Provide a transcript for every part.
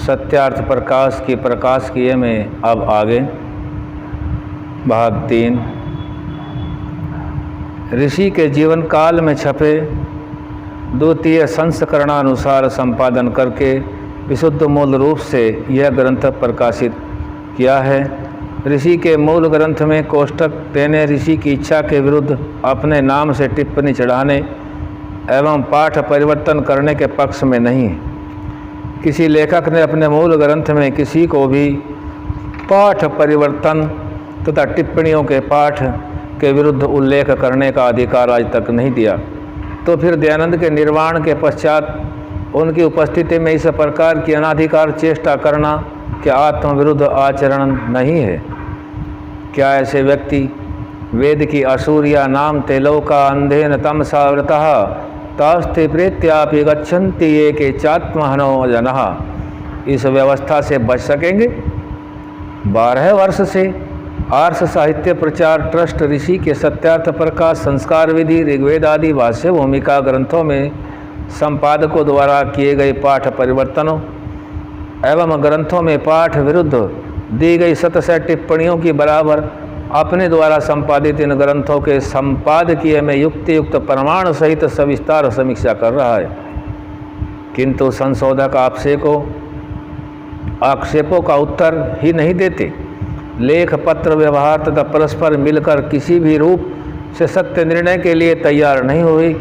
सत्यार्थ प्रकाश की प्रकाशिकी में अब आगे भाग 3। ऋषि के जीवन काल में छपे द्वितीय संस्करणानुसार संपादन करके विशुद्ध मूल रूप से यह ग्रंथ प्रकाशित किया है। ऋषि के मूल ग्रंथ में कोष्टक देने ऋषि की इच्छा के विरुद्ध अपने नाम से टिप्पणी चढ़ाने एवं पाठ परिवर्तन करने के पक्ष में नहीं है। किसी लेखक ने अपने मूल ग्रंथ में किसी को भी पाठ परिवर्तन तथा टिप्पणियों के पाठ के विरुद्ध उल्लेख करने का अधिकार आज तक नहीं दिया। तो फिर दयानंद के निर्वाण के पश्चात उनकी उपस्थिति में इस प्रकार की अनाधिकार चेष्टा करना क्या आत्मविरुद्ध आचरण नहीं है? क्या ऐसे व्यक्ति वेद की असूर्या नाम तेलोका अंधेन तमसावृतः तास्ते प्रेत्यापि गच्छन्ति ये के चात्महनो जनः इस व्यवस्था से बच सकेंगे? 12 वर्ष से आर्ष साहित्य प्रचार ट्रस्ट ऋषि के सत्यार्थ प्रकाश संस्कार विधि ऋग्वेद आदि भाष्य भूमिका ग्रंथों में संपादकों द्वारा किए गए पाठ परिवर्तनों एवं ग्रंथों में पाठ विरुद्ध दी गई शतशः टिप्पणियों की बराबर अपने द्वारा संपादित इन ग्रंथों के संपादकीय में युक्त प्रमाण सहित सविस्तार समीक्षा कर रहा है। किंतु संशोधक आक्षेपों का उत्तर ही नहीं देते। लेख पत्र व्यवहार तथा परस्पर मिलकर किसी भी रूप से सत्य निर्णय के लिए तैयार नहीं हुए।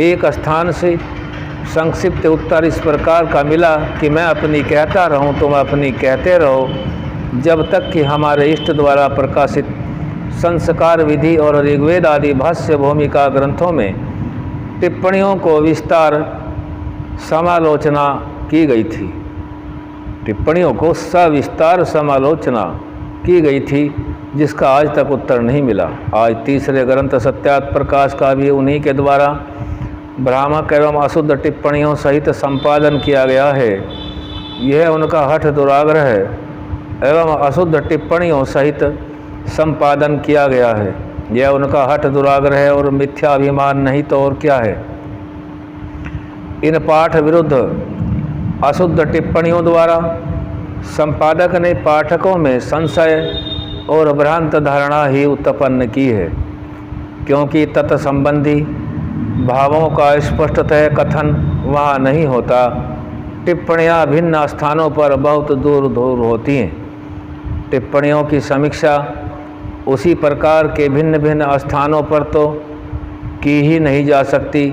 एक स्थान से संक्षिप्त उत्तर इस प्रकार का मिला कि मैं अपनी कहता रहूं तुम अपनी कहते रहो, जब तक कि हमारे इष्ट द्वारा प्रकाशित संस्कार विधि और ऋग्वेद आदि भाष्य भूमिका ग्रंथों में टिप्पणियों को विस्तार समालोचना की गई थी। टिप्पणियों को सविस्तार समालोचना की गई थी, जिसका आज तक उत्तर नहीं मिला। आज तीसरे ग्रंथ सत्यार्थ प्रकाश का भी उन्हीं के द्वारा भ्रामक एवं अशुद्ध टिप्पणियों सहित संपादन किया गया है। यह उनका हठ दुराग्रह है एवं अशुद्ध टिप्पणियों सहित संपादन किया गया है। यह उनका हठ दुराग्रह है और मिथ्याभिमान नहीं तो और क्या है। इन पाठ विरुद्ध अशुद्ध टिप्पणियों द्वारा संपादक ने पाठकों में संशय और भ्रांत धारणा ही उत्पन्न की है, क्योंकि तत्संबंधी भावों का स्पष्टतः कथन वहाँ नहीं होता। टिप्पणियाँ भिन्न स्थानों पर बहुत दूर दूर होती हैं। टिप्पणियों की समीक्षा उसी प्रकार के भिन्न भिन्न स्थानों पर तो की ही नहीं जा सकती।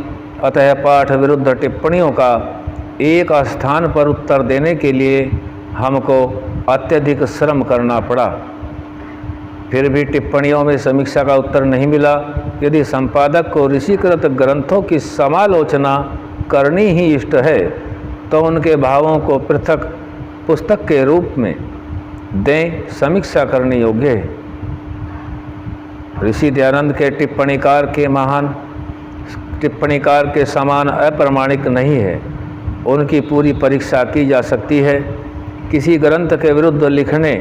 अतः पाठ विरुद्ध टिप्पणियों का एक स्थान पर उत्तर देने के लिए हमको अत्यधिक श्रम करना पड़ा। फिर भी टिप्पणियों में समीक्षा का उत्तर नहीं मिला। यदि संपादक को ऋषिकृत ग्रंथों की समालोचना करनी ही इष्ट है तो उनके भावों को पृथक पुस्तक के रूप में दें, समीक्षा करनी योग्य है। ऋषि दयानंद के टिप्पणीकार के समान अप्रमाणिक नहीं है। उनकी पूरी परीक्षा की जा सकती है। किसी ग्रंथ के विरुद्ध लिखने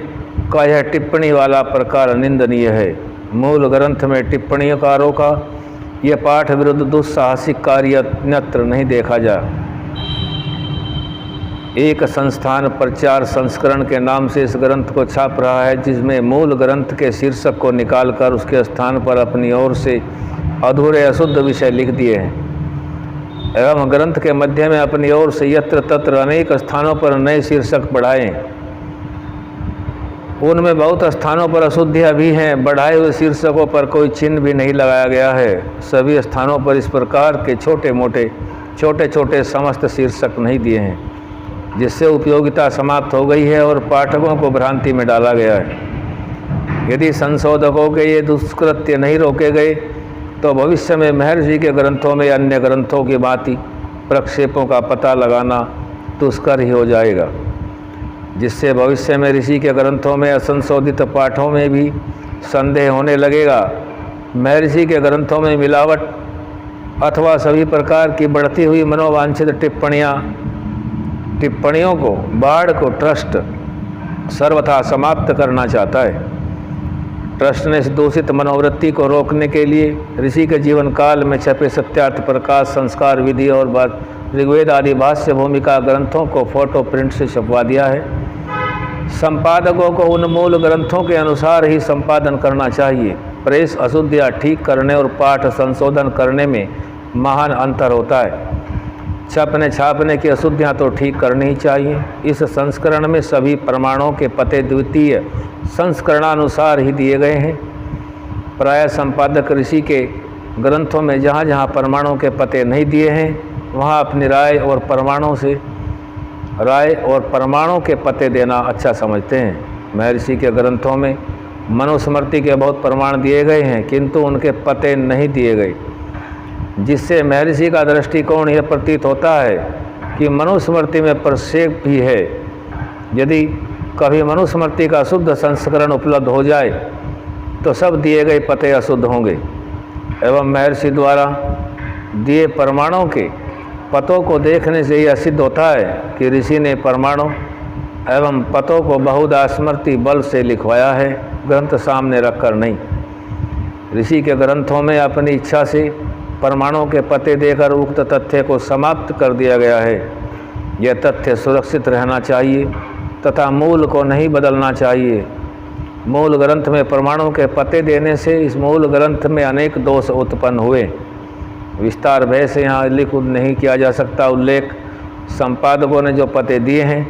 का यह टिप्पणी वाला प्रकार निंदनीय है। मूल ग्रंथ में टिप्पणीकारों का यह पाठ विरुद्ध दुस्साहसिक कार्य अन्यत्र नहीं देखा जा। एक संस्थान प्रचार संस्करण के नाम से इस ग्रंथ को छाप रहा है, जिसमें मूल ग्रंथ के शीर्षक को निकालकर उसके स्थान पर अपनी ओर से अधूरे अशुद्ध विषय लिख दिए हैं एवं ग्रंथ के मध्य में अपनी ओर से यत्र तत्र अनेक स्थानों पर नए शीर्षक बढ़ाए। उनमें बहुत स्थानों पर अशुद्धियाँ भी हैं। बढ़ाए हुए शीर्षकों पर कोई चिन्ह भी नहीं लगाया गया है। सभी स्थानों पर इस प्रकार के छोटे छोटे समस्त शीर्षक नहीं दिए हैं, जिससे उपयोगिता समाप्त हो गई है और पाठकों को भ्रांति में डाला गया है। यदि संशोधकों के ये दुष्कृत्य नहीं रोके गए तो भविष्य में महर्षि के ग्रंथों में अन्य ग्रंथों की भांति प्रक्षेपों का पता लगाना दुष्कर ही हो जाएगा, जिससे भविष्य में ऋषि के ग्रंथों में असंशोधित पाठों में भी संदेह होने लगेगा। महर्षि के ग्रंथों में मिलावट अथवा सभी प्रकार की बढ़ती हुई मनोवांछित टिप्पणियों को बाढ़ को ट्रस्ट सर्वथा समाप्त करना चाहता है। ट्रस्ट ने इस दूषित मनोवृत्ति को रोकने के लिए ऋषि के जीवन काल में छपे सत्यार्थ प्रकाश संस्कार विधि और ऋग्वेद आदि भाष्य भूमिका ग्रंथों को फोटो प्रिंट से छपवा दिया है। संपादकों को उन मूल ग्रंथों के अनुसार ही संपादन करना चाहिए। प्रेस अशुद्धियाँ ठीक करने और पाठ संशोधन करने में महान अंतर होता है। छपने छापने की अशुद्धियाँ तो ठीक करनी ही चाहिए। इस संस्करण में सभी प्रमाणों के पते द्वितीय संस्करणानुसार ही दिए गए हैं। प्राय संपादक ऋषि के ग्रंथों में जहाँ जहाँ प्रमाणों के पते नहीं दिए हैं वहाँ अपनी राय और प्रमाणों के पते देना अच्छा समझते हैं। महर्षि के ग्रंथों में मनुस्मृति के बहुत प्रमाण दिए गए हैं किंतु उनके पते नहीं दिए गए, जिससे महर्षि का दृष्टिकोण यह प्रतीत होता है कि मनुस्मृति में प्रक्षेप भी है। यदि कभी मनुस्मृति का शुद्ध संस्करण उपलब्ध हो जाए तो सब दिए गए पते अशुद्ध होंगे एवं महर्षि द्वारा दिए प्रमाणों के पतों को देखने से यह सिद्ध होता है कि ऋषि ने प्रमाणों एवं पतों को बहुधा स्मृति बल से लिखवाया है, ग्रंथ सामने रखकर नहीं। ऋषि के ग्रंथों में अपनी इच्छा से प्रमाणों के पते देकर उक्त तथ्य को समाप्त कर दिया गया है। यह तथ्य सुरक्षित रहना चाहिए तथा मूल को नहीं बदलना चाहिए। मूल ग्रंथ में प्रमाणों के पते देने से इस मूल ग्रंथ में अनेक दोष उत्पन्न हुए। विस्तार भय से यहाँ लिख नहीं किया जा सकता उल्लेख। संपादकों ने जो पते दिए हैं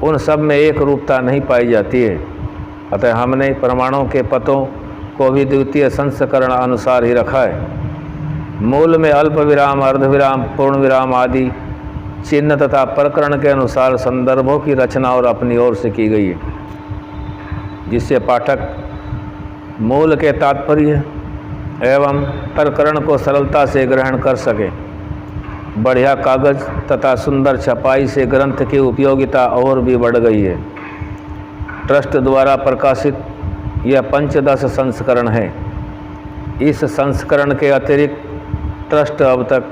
उन सब में एक रूपता नहीं पाई जाती है। अतः हमने प्रमाणों के पतों को भी द्वितीय संस्करण अनुसार ही रखा है। मूल में अल्प विराम, अर्धविराम, पूर्ण विराम आदि चिन्ह तथा प्रकरण के अनुसार संदर्भों की रचना और अपनी ओर से की गई है, जिससे पाठक मूल के तात्पर्य एवं प्रकरण को सरलता से ग्रहण कर सके। बढ़िया कागज तथा सुंदर छपाई से ग्रंथ की उपयोगिता और भी बढ़ गई है। ट्रस्ट द्वारा प्रकाशित यह पंचदश संस्करण है। इस संस्करण के अतिरिक्त ट्रस्ट अब तक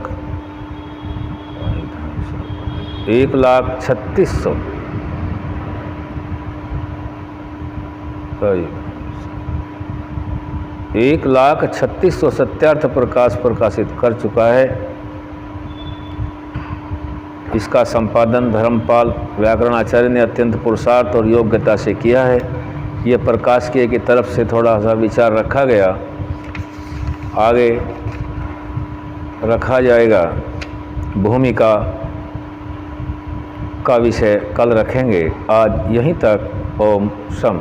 1,36,000 सत्यार्थ प्रकाश प्रकाशित कर चुका है। इसका संपादन धर्मपाल व्याकरणाचार्य ने अत्यंत पुरुषार्थ और योग्यता से किया है। ये प्रकाशकीय की तरफ से थोड़ा सा विचार रखा गया, आगे रखा जाएगा। भूमिका का विषय कल रखेंगे। आज यहीं तक। ओम शम।